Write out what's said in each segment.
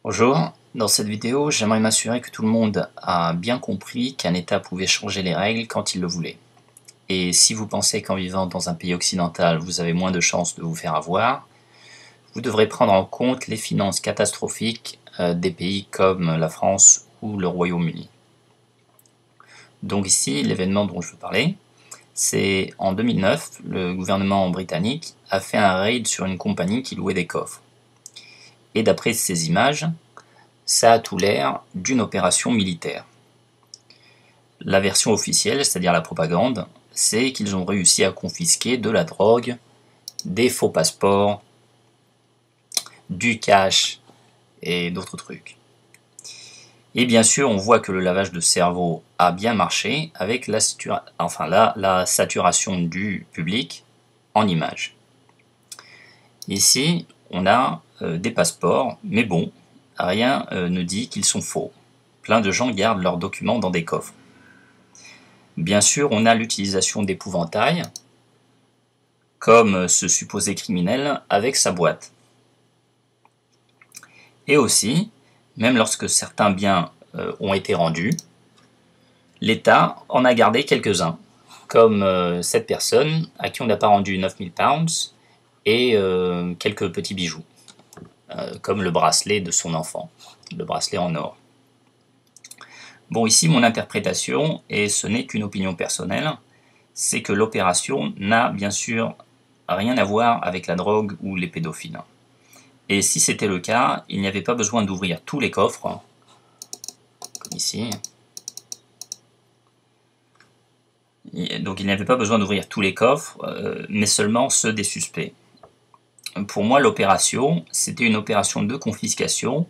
Bonjour, dans cette vidéo, j'aimerais m'assurer que tout le monde a bien compris qu'un État pouvait changer les règles quand il le voulait. Et si vous pensez qu'en vivant dans un pays occidental, vous avez moins de chances de vous faire avoir, vous devrez prendre en compte les finances catastrophiques des pays comme la France ou le Royaume-Uni. Donc ici, l'événement dont je veux parler, c'est en 2009, le gouvernement britannique a fait un raid sur une compagnie qui louait des coffres. Et d'après ces images, ça a tout l'air d'une opération militaire. La version officielle, c'est-à-dire la propagande, c'est qu'ils ont réussi à confisquer de la drogue, des faux passeports, du cash et d'autres trucs. Et bien sûr, on voit que le lavage de cerveau a bien marché avec la saturation du public en images. Ici, on a des passeports, mais bon, rien ne dit qu'ils sont faux. Plein de gens gardent leurs documents dans des coffres. Bien sûr, on a l'utilisation d'épouvantail, comme ce supposé criminel avec sa boîte. Et aussi, même lorsque certains biens ont été rendus, l'État en a gardé quelques-uns, comme cette personne à qui on n'a pas rendu 9000 pounds et quelques petits bijoux, comme le bracelet de son enfant, le bracelet en or. Bon, ici, mon interprétation, et ce n'est qu'une opinion personnelle, c'est que l'opération n'a bien sûr rien à voir avec la drogue ou les pédophiles. Et si c'était le cas, il n'y avait pas besoin d'ouvrir tous les coffres, comme ici. Donc il n'y avait pas besoin d'ouvrir tous les coffres, mais seulement ceux des suspects. Pour moi, l'opération, c'était une opération de confiscation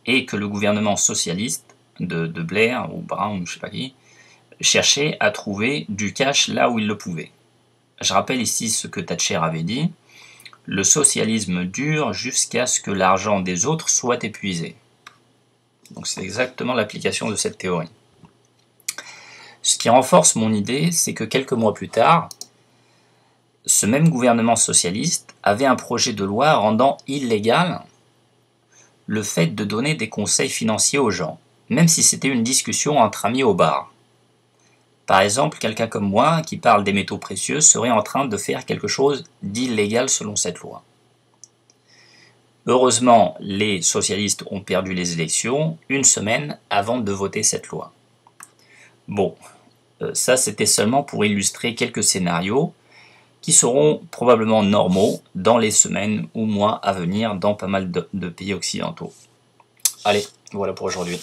et que le gouvernement socialiste de Blair ou Brown, je sais pas qui, cherchait à trouver du cash là où il le pouvait. Je rappelle ici ce que Thatcher avait dit, le socialisme dure jusqu'à ce que l'argent des autres soit épuisé. Donc c'est exactement l'application de cette théorie. Ce qui renforce mon idée, c'est que quelques mois plus tard, ce même gouvernement socialiste avait un projet de loi rendant illégal le fait de donner des conseils financiers aux gens, même si c'était une discussion entre amis au bar. Par exemple, quelqu'un comme moi qui parle des métaux précieux serait en train de faire quelque chose d'illégal selon cette loi. Heureusement, les socialistes ont perdu les élections une semaine avant de voter cette loi. Bon, ça c'était seulement pour illustrer quelques scénarios qui seront probablement normaux dans les semaines ou mois à venir dans pas mal de pays occidentaux. Allez, voilà pour aujourd'hui.